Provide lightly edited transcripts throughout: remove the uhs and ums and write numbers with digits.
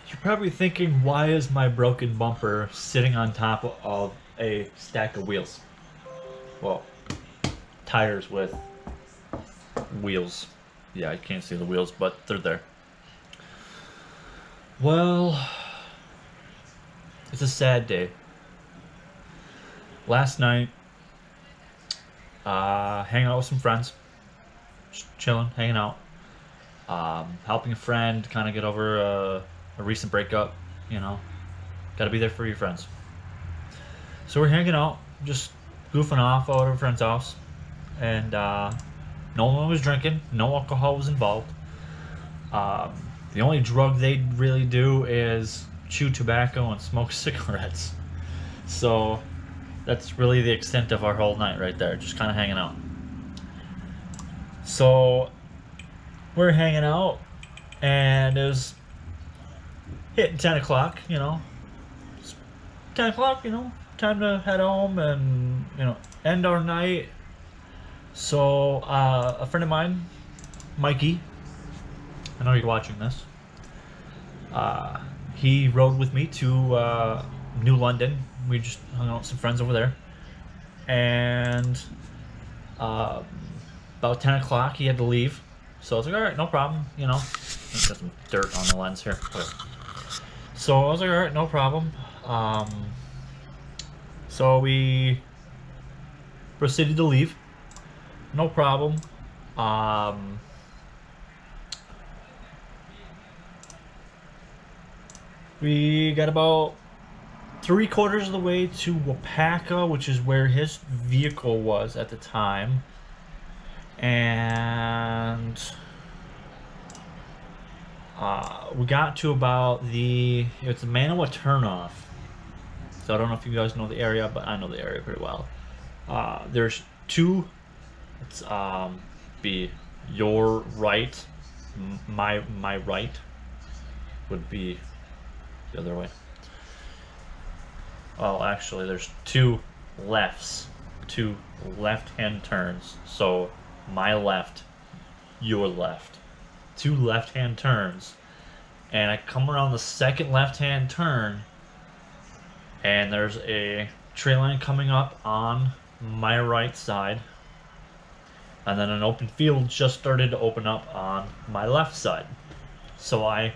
You're probably thinking, why is my broken bumper sitting on top of a stack of wheels? Well, tires with wheels. Yeah, I can't see the wheels, but they're there. Well, it's a sad day. Last night, hanging out with some friends, just chilling, hanging out, helping a friend kind of get over a recent breakup. You know, got to be there for your friends. So we're hanging out, just goofing off out at a friend's house, and no one was drinking, no alcohol was involved. Um, the only drug they really do is chew tobacco and smoke cigarettes. So that's really the extent of our whole night right there, just kind of hanging out. So we're hanging out, and it was hitting 10 o'clock, you know. It's 10 o'clock, you know, time to head home and, you know, end our night. So a friend of mine, Mikey, I know you're watching this. He rode with me to New London. We just hung out with some friends over there. And about 10 o'clock, he had to leave. So I was like, all right, no problem, you know. Got some dirt on the lens here. So I was like, all right, no problem. So we proceeded to leave. No problem. We got about 3/4 of the way to Wapaka, which is where his vehicle was at the time. And we got to about it's a Manawa turnoff. So I don't know if you guys know the area, but I know the area pretty well. There's two. It's be your right, my right would be the other way. Well, actually, there's two lefts, two left-hand turns. So my left, your left, two left-hand turns, and I come around the second left-hand turn, and there's a tree line coming up on my right side, and then an open field just started to open up on my left side. So I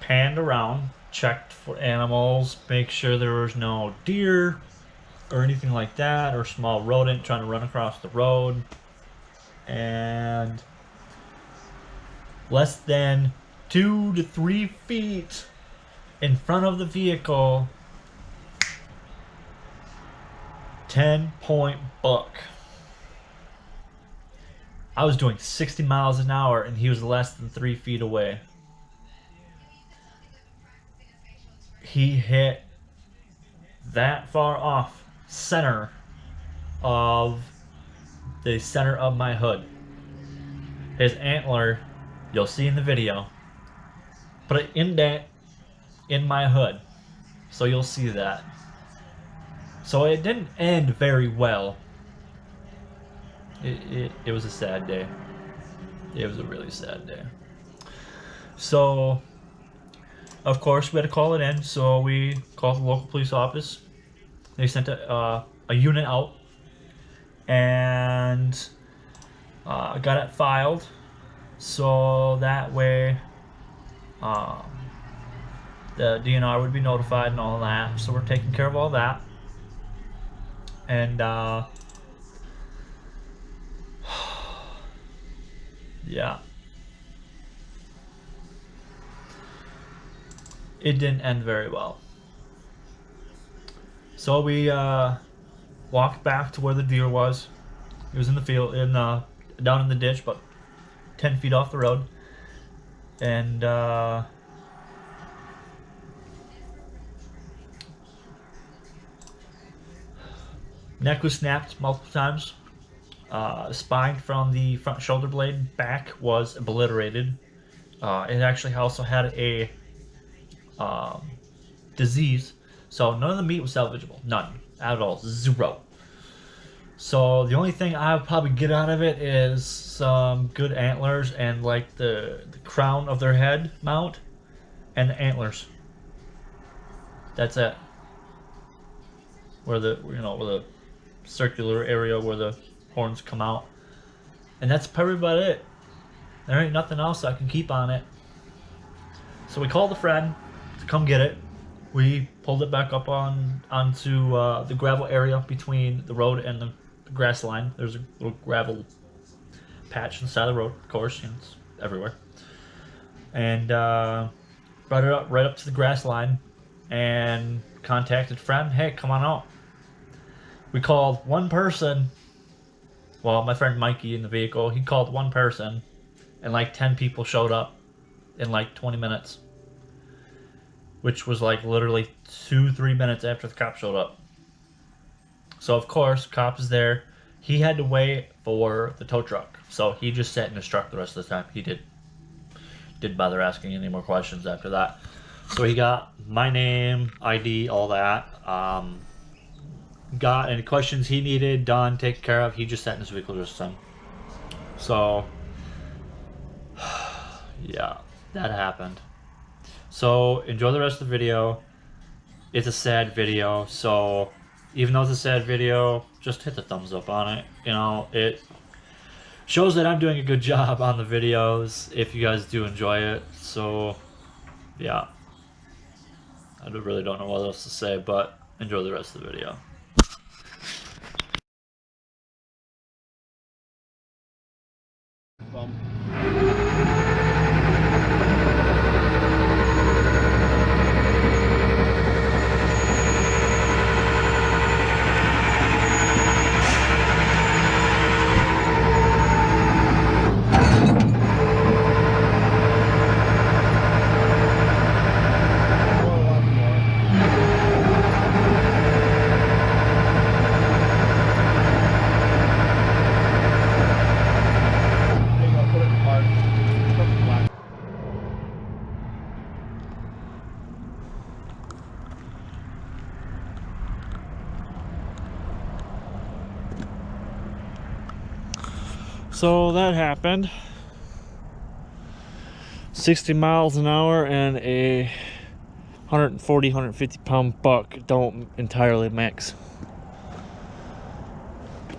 panned around, checked for animals, make sure there was no deer or anything like that, or small rodent trying to run across the road. And less than 2 to 3 feet in front of the vehicle, 10-point buck. I was doing 60 miles an hour and he was less than 3 feet away. He hit that far off center of the center of my hood. His antler, you'll see in the video, put an indent in my hood, so you'll see that. So it didn't end very well. It was a sad day. It was a really sad day. So, of course, we had to call it in. So we called the local police office. They sent a unit out and got it filed. So that way, the DNR would be notified and all that. So we're taking care of all that. And yeah, it didn't end very well. So we walked back to where the deer was. It was in the field, down in the ditch, about 10 feet off the road. And neck was snapped multiple times. Spine from the front shoulder blade back was obliterated. It actually also had a disease, so none of the meat was salvageable. None at all. Zero. So the only thing I would probably get out of it is some good antlers and like the crown of their head mount. and the antlers. That's it. Where the where the circular area where the horns come out, and that's probably about it. There ain't nothing else I can keep on it. So we called a friend to come get it. We pulled it back up onto the gravel area between the road and the grass line. There's a little gravel patch on the side of the road, of course, it's everywhere. And brought it up right up to the grass line and contacted friend, hey, come on out. We called one person. Well, my friend Mikey in the vehicle, he called one person, and like 10 people showed up in like 20 minutes. Which was like literally 2-3 minutes after the cop showed up. So of course, cop is there. He had to wait for the tow truck. So he just sat in his truck the rest of the time. He didn't bother asking any more questions after that. So he got my name, ID, all that. Got any questions he needed done, taken care of. He just sat in his vehicle this time. So, yeah, that happened. So enjoy the rest of the video. It's a sad video, so even though it's a sad video, just hit the thumbs up on it. You know, it shows that I'm doing a good job on the videos if you guys do enjoy it. So yeah, I really don't know what else to say, but enjoy the rest of the video. So that happened. 60 miles an hour and a 140, 150 pound buck don't entirely mix.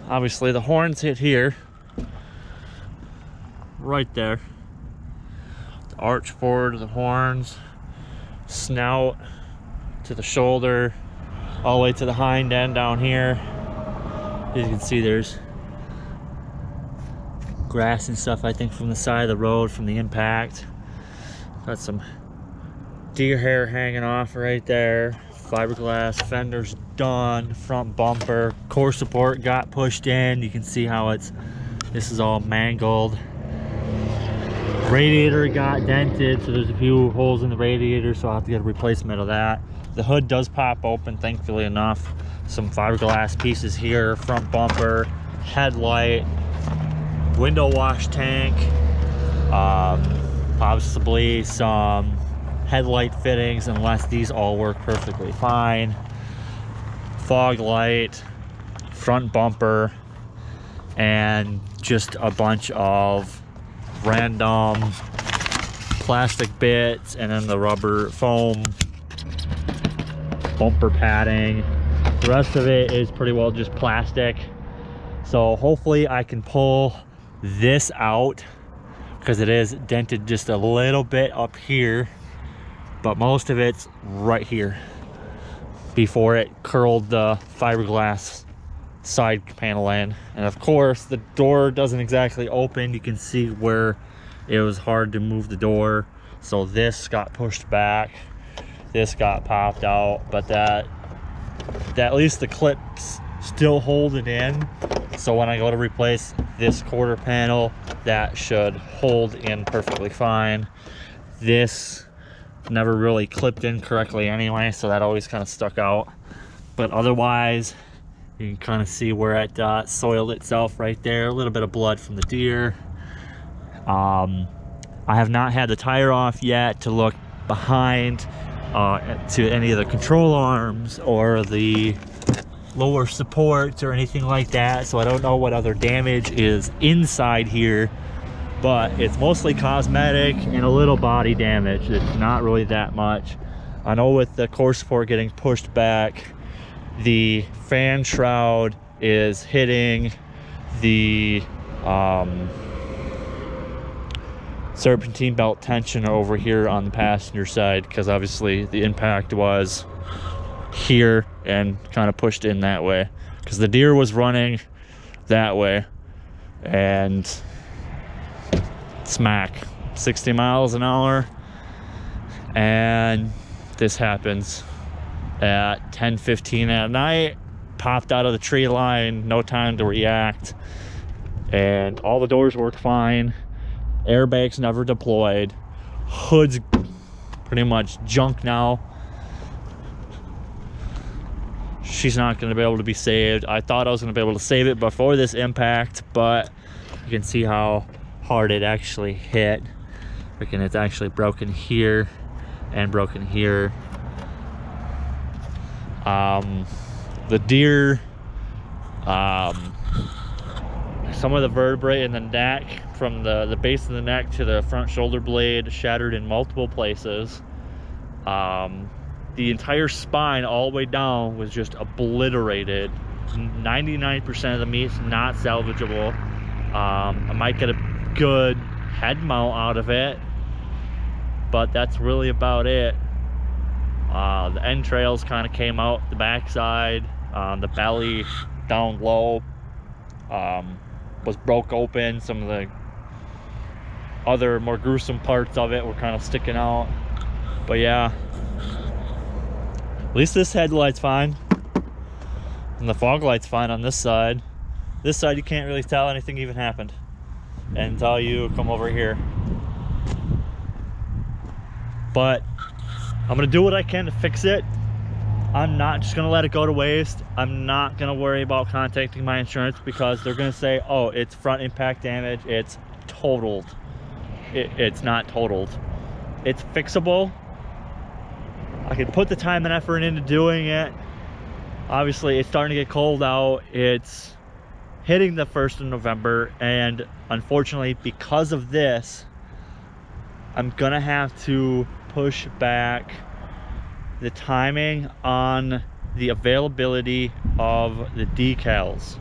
Obviously the horns hit here, right there. The arch forward of the horns, snout to the shoulder, all the way to the hind end down here. As you can see, there's grass and stuff, I think, from the side of the road from the impact. Got some deer hair hanging off right there. Fiberglass fenders done. Front bumper, core support got pushed in. You can see how this is all mangled. Radiator got dented, so there's a few holes in the radiator, so I'll have to get a replacement of that. The hood does pop open, thankfully enough. Some fiberglass pieces here, front bumper, headlight, window wash tank, possibly some headlight fittings, unless these all work perfectly fine. Fog light, front bumper, and just a bunch of random plastic bits, and then the rubber foam bumper padding. The rest of it is pretty well just plastic. So hopefully I can pull this out, because it is dented just a little bit up here, but most of it's right here before it curled the fiberglass side panel in. And of course the door doesn't exactly open. You can see where it was hard to move the door, so this got pushed back, this got popped out, but that at least the clips still hold it in. So when I go to replace this quarter panel, that should hold in perfectly fine. This never really clipped in correctly anyway, so that always kind of stuck out. But otherwise, you can kind of see where it soiled itself right there. A little bit of blood from the deer. I have not had the tire off yet to look behind to any of the control arms or the lower supports or anything like that, so I don't know what other damage is inside here. but it's mostly cosmetic and a little body damage. It's not really that much. I know with the core support getting pushed back, the fan shroud is hitting the serpentine belt tensioner over here on the passenger side, because obviously the impact was here and kind of pushed in that way, because the deer was running that way, and smack, 60 miles an hour, and this happens at 10:15 at night. Popped out of the tree line, no time to react, and all the doors work fine. Airbags never deployed. Hood's pretty much junk now. She's not going to be able to be saved. I thought I was going to be able to save it before this impact, but you can see how hard it actually hit. Freaking, it's actually broken here and broken here. The deer, some of the vertebrae in the neck, from the base of the neck to the front shoulder blade, shattered in multiple places. The entire spine all the way down was just obliterated. 99% of the meat's not salvageable. I might get a good head mount out of it, but that's really about it. The entrails kind of came out the backside. The belly down low was broke open. Some of the other more gruesome parts of it were kind of sticking out. But yeah, at least this headlight's fine, and the fog light's fine on this side. This side you can't really tell anything even happened until you come over here. But I'm gonna do what I can to fix it. I'm not just gonna let it go to waste. I'm not gonna worry about contacting my insurance, because they're gonna say, oh, it's front impact damage, it's totaled. It's not totaled. It's fixable. I can put the time and effort into doing it. Obviously, it's starting to get cold out. It's hitting the 1st of November, and unfortunately, because of this, I'm gonna have to push back the timing on the availability of the decals,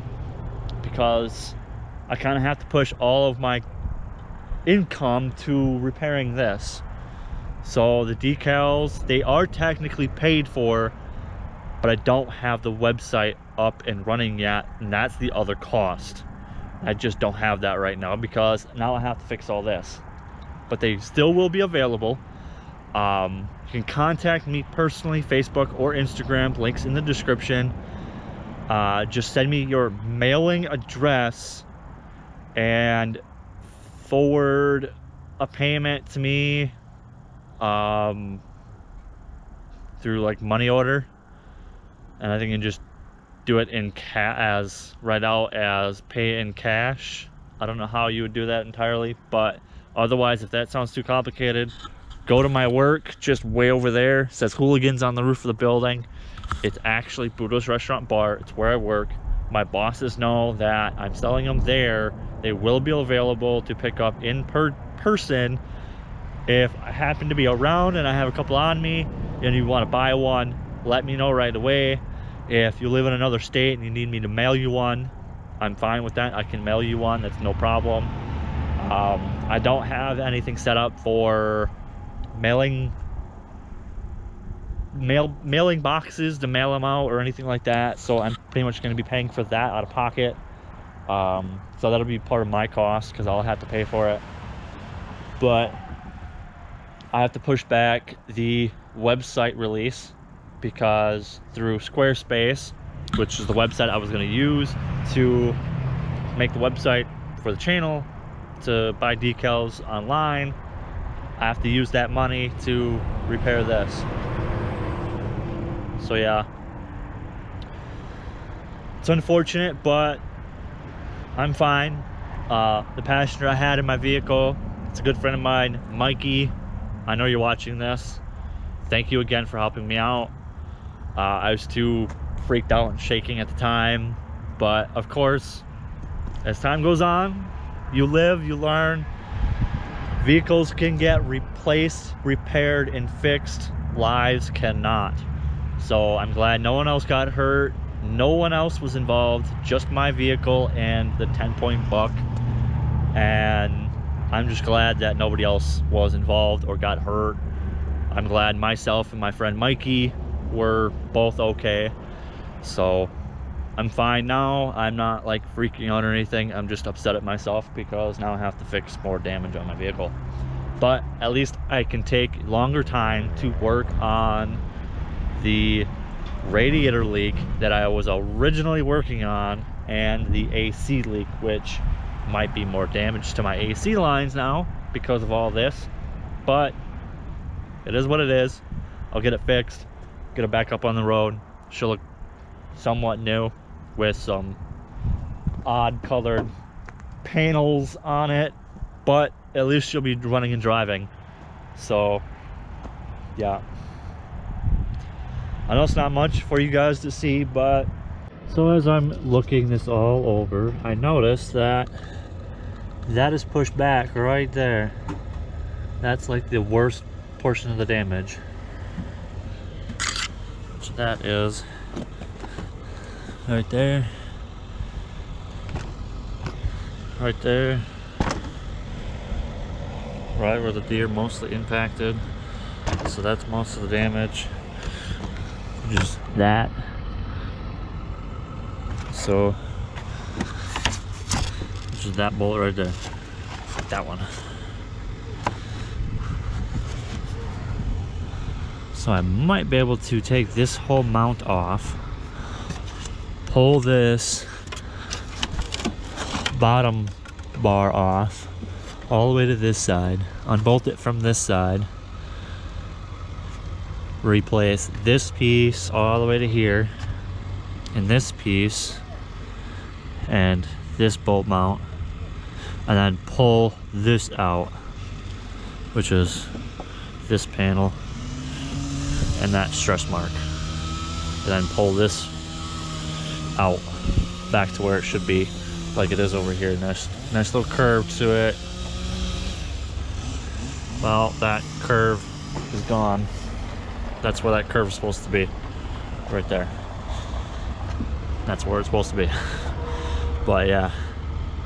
because I kind of have to push all of my income to repairing this. So the decals, they are technically paid for, but I don't have the website up and running yet, and that's the other cost. I just don't have that right now, because now I have to fix all this. But they still will be available. You can contact me personally, Facebook or Instagram, links in the description. Just send me your mailing address and forward a payment to me through like money order, and I think you can just do it in right out as pay in cash. I don't know how you would do that entirely, but otherwise, if that sounds too complicated, go to my work, just way over there. It says Hooligans on the roof of the building. It's actually Budo's Restaurant Bar. It's where I work. My bosses know that I'm selling them there. They will be available to pick up in person. If I happen to be around and I have a couple on me and you want to buy one, let me know right away. If you live in another state and you need me to mail you one, I'm fine with that. I can mail you one. That's no problem. I don't have anything set up for mailing boxes to mail them out or anything like that, so I'm pretty much going to be paying for that out of pocket. So that'll be part of my cost, because I'll have to pay for it. But I have to push back the website release, because through Squarespace, which is the website I was going to use to make the website for the channel to buy decals online, I have to use that money to repair this. So yeah, it's unfortunate, but I'm fine. The passenger I had in my vehicle, it's a good friend of mine, Mikey. I know you're watching this. Thank you again for helping me out. I was too freaked out and shaking at the time, but of course, as time goes on, you live, you learn, Vehicles can get replaced, repaired, and fixed. Lives cannot. So I'm glad no one else got hurt. No one else was involved, just my vehicle and the 10-point buck. And I'm just glad that nobody else was involved or got hurt. I'm glad myself and my friend Mikey were both okay. So I'm fine now. I'm not like freaking out or anything. I'm just upset at myself because now I have to fix more damage on my vehicle. But at least I can take longer time to work on the radiator leak that I was originally working on and the AC leak, which might be more damage to my AC lines now because of all this. But it is what it is. I'll get it fixed, get it back up on the road. She'll look somewhat new with some odd colored panels on it, but at least she'll be running and driving. So yeah, I know it's not much for you guys to see, but so as I'm looking this all over, I noticed that that is pushed back right there. That's like the worst portion of the damage. So that is right there, right there, right where the deer mostly impacted. So that's most of the damage, just that. So just that bolt right there, that one. So I might be able to take this whole mount off, pull this bottom bar off all the way to this side, unbolt it from this side, replace this piece all the way to here, and this piece, and this bolt mount, and then pull this out, which is this panel and that stress mark, and then pull this out back to where it should be, like it is over here. Nice little curve to it. Well, that curve is gone. That's where that curve is supposed to be, right there. That's where it's supposed to be. But yeah,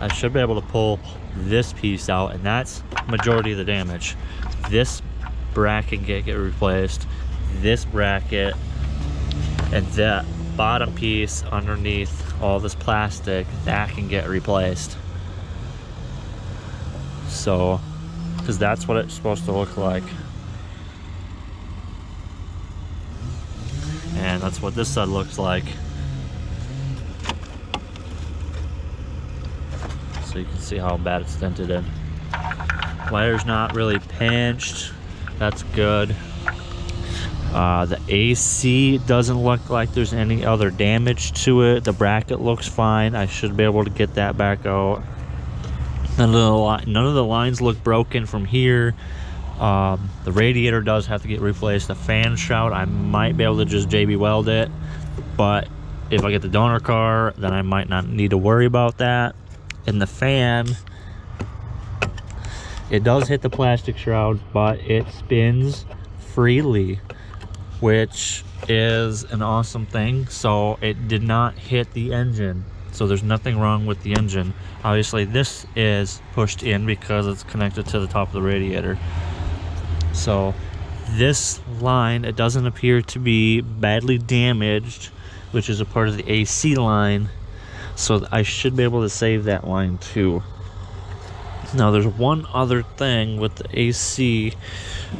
I should be able to pull this piece out, and that's majority of the damage. This bracket can get replaced, this bracket, and that bottom piece underneath all this plastic, that can get replaced. So, because that's what it's supposed to look like. And that's what this side looks like. So you can see how bad it's dented in. Wire's not really pinched. That's good. The AC doesn't look like there's any other damage to it. The bracket looks fine. I should be able to get that back out. None of the lines look broken from here. The radiator does have to get replaced. The fan shroud, I might be able to just JB weld it, but if I get the donor car, then I might not need to worry about that. And the fan, it does hit the plastic shroud, but it spins freely, which is an awesome thing. So it did not hit the engine, so there's nothing wrong with the engine. Obviously this is pushed in because it's connected to the top of the radiator. So this line, it doesn't appear to be badly damaged, which is a part of the AC line. So I should be able to save that line too. Now there's one other thing with the AC,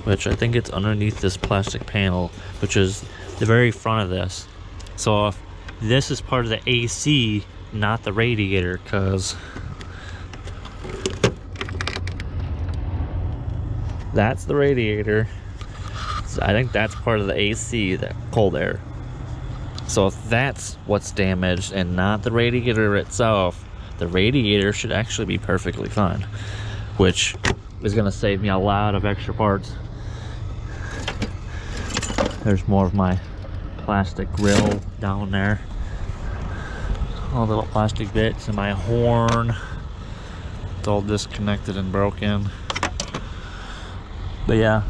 which I think it's underneath this plastic panel, which is the very front of this. So if this is part of the AC, not the radiator, because that's the radiator. So I think that's part of the AC, that cold air. So if that's what's damaged and not the radiator itself, the radiator should actually be perfectly fine, which is going to save me a lot of extra parts. There's more of my plastic grill down there. All the little plastic bits and my horn. It's all disconnected and broken. But yeah,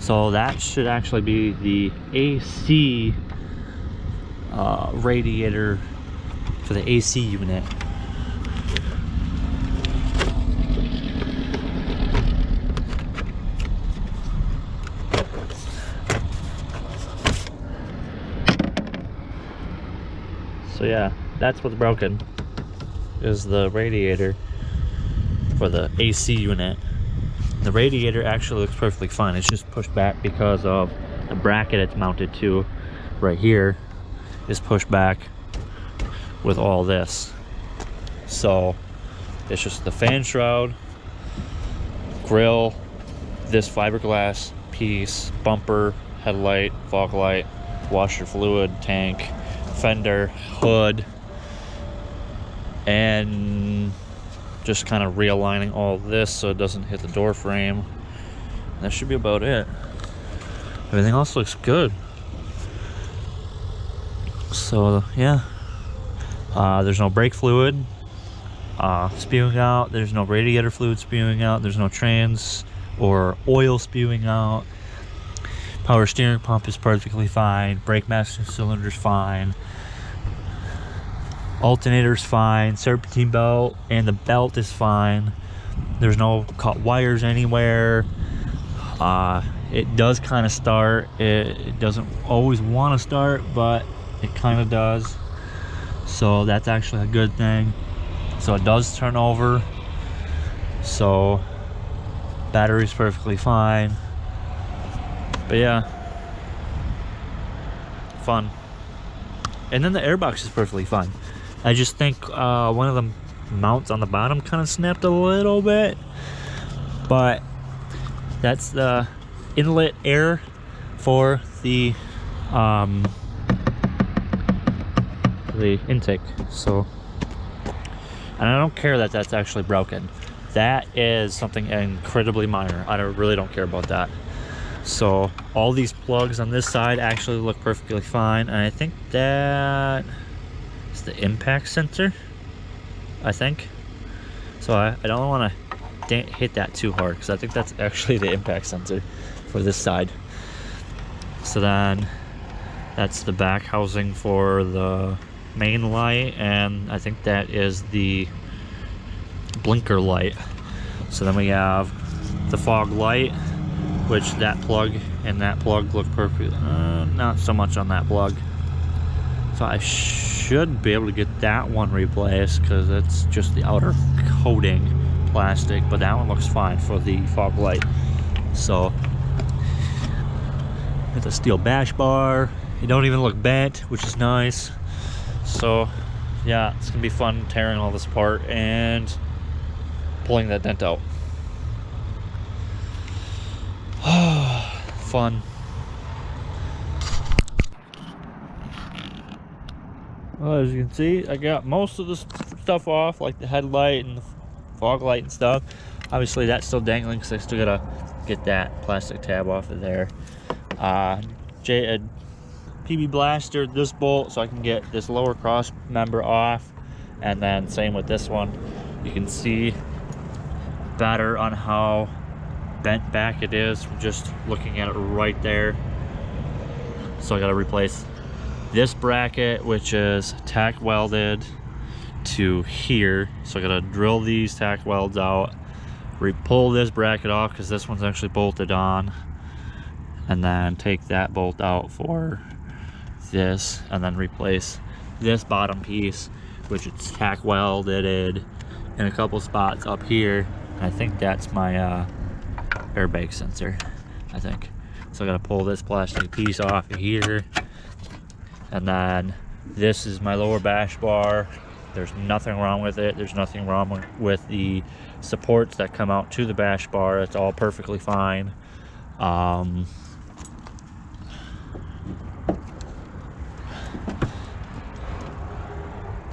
so that should actually be the AC radiator for the AC unit. So yeah, that's what's broken, is the radiator for the AC unit. The radiator actually looks perfectly fine. It's just pushed back because of the bracket it's mounted to right here is pushed back with all this. So it's just the fan shroud, grill, this fiberglass piece, bumper, headlight, fog light, washer fluid tank, fender, hood, and just kind of realigning all this so it doesn't hit the door frame. That should be about it. Everything else looks good. So yeah, there's no brake fluid spewing out, there's no radiator fluid spewing out, there's no trans or oil spewing out. Power steering pump is perfectly fine, brake master cylinder's fine, alternator's fine, serpentine belt and the belt is fine. There's no cut wires anywhere. It does kind of start. It doesn't always want to start, but it kind of does. So that's actually a good thing. So it does turn over. So battery's perfectly fine. But yeah, fun. And then the airbox is perfectly fine. I just think one of the mounts on the bottom kind of snapped a little bit, but that's the inlet air for the intake. So, and I don't care that that's actually broken. That is something incredibly minor. I really don't care about that. So all these plugs on this side actually look perfectly fine, and I think that is the impact sensor, I think. So I don't want to hit that too hard, because I think that's actually the impact sensor for this side. So then that's the back housing for the main light, and I think that is the blinker light. So then we have the fog light, which that plug and that plug look perfect. Not so much on that plug. So I should be able to get that one replaced, because it's just the outer coating plastic, but that one looks fine for the fog light. So it's a steel bash bar. It don't even look bent, which is nice. So yeah, it's gonna be fun tearing all this apart and pulling that dent out. Fun. Well, as you can see, I got most of the stuff off, like the headlight and the fog light and stuff. Obviously that's still dangling, because I still gotta get that plastic tab off of there. PB blaster this bolt so I can get this lower cross member off, and then same with this one. You can see better on how bent back it is from just looking at it right there. So I got to replace this bracket, which is tack welded to here. So I got to drill these tack welds out, pull this bracket off because this one's actually bolted on, and then take that bolt out for this, and then replace this bottom piece, which it's tack welded in a couple spots up here. I think that's my airbag sensor, I think. So I gotta pull this plastic piece off of here, and then this is my lower bash bar. There's nothing wrong with it. There's nothing wrong with the supports that come out to the bash bar. It's all perfectly fine.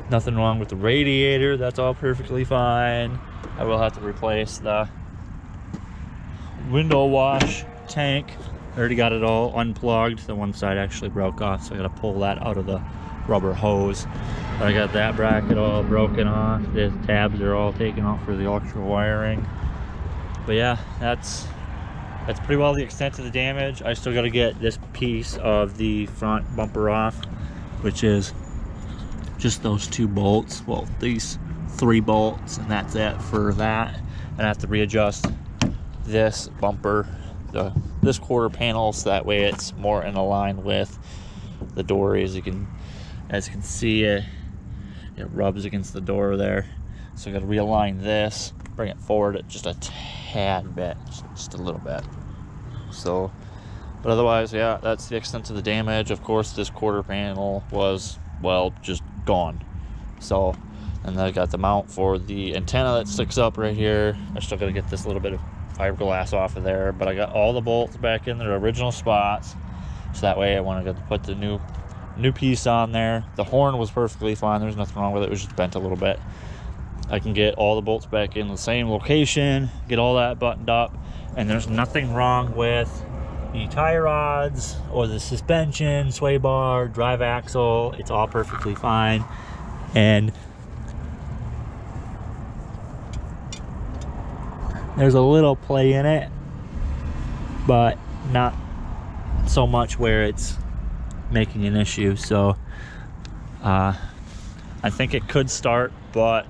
Nothing wrong with the radiator. That's all perfectly fine. I will have to replace the window wash tank. I already got it all unplugged. The one side actually broke off, so I gotta pull that out of the rubber hose. But I got that bracket all broken off. The tabs are all taken off for the electrical wiring. But yeah, that's That's pretty well the extent of the damage. I still got to get this piece of the front bumper off, which is just those 2 bolts. Well, these 3 bolts, and that's it for that. And I have to readjust this bumper, this quarter panel, so that way it's more in line with the door. As you can see, it rubs against the door there. So I got to realign this, bring it forward just a tad bit, just a little bit. So, but otherwise, yeah, that's the extent of the damage. Of course, this quarter panel was, well, just gone. So, and then I got the mount for the antenna that sticks up right here. I still got to get this little bit of fiberglass off of there, but I got all the bolts back in their original spots. So that way, I want to put the new piece on there. The horn was perfectly fine. There's nothing wrong with it. It was just bent a little bit. I can get all the bolts back in the same location, get all that buttoned up, and there's nothing wrong with the tie rods or the suspension, sway bar, drive axle. It's all perfectly fine. And there's a little play in it, but not so much where it's making an issue. So I think it could start, but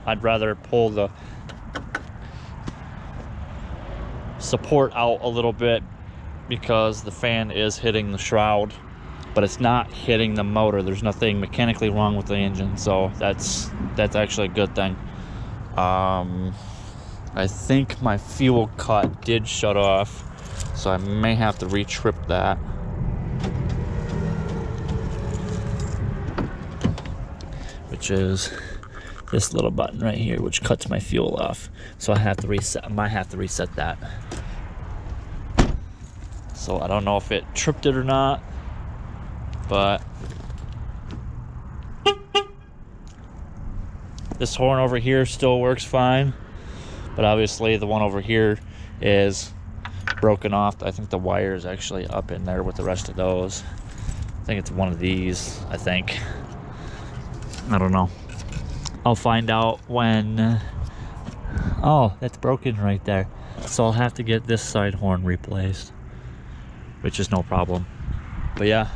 I'd rather pull the support out a little bit because the fan is hitting the shroud, but it's not hitting the motor. There's nothing mechanically wrong with the engine, so that's actually a good thing. I think my fuel cut did shut off, so I may have to re-trip that. Which is this little button right here, which cuts my fuel off. So I have to reset. I might have to reset that. So I don't know if it tripped it or not, but this horn over here still works fine. But obviously the one over here is broken off. I think the wire is actually up in there with the rest of those. I think it's one of these, I think. I don't know. I'll find out when... Oh, that's broken right there. So I'll have to get this side horn replaced, which is no problem. But yeah.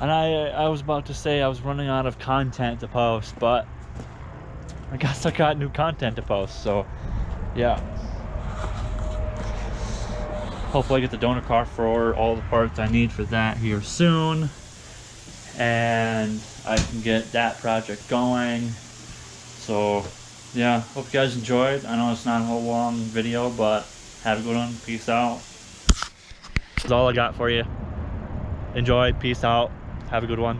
And I was about to say I was running out of content to post, but I guess I got new content to post, so yeah. Hopefully I get the donor car for all the parts I need for that here soon, and I can get that project going. So yeah, hope you guys enjoyed. I know it's not a whole long video, but have a good one. Peace out. That's all I got for you. Enjoy. Peace out. Have a good one.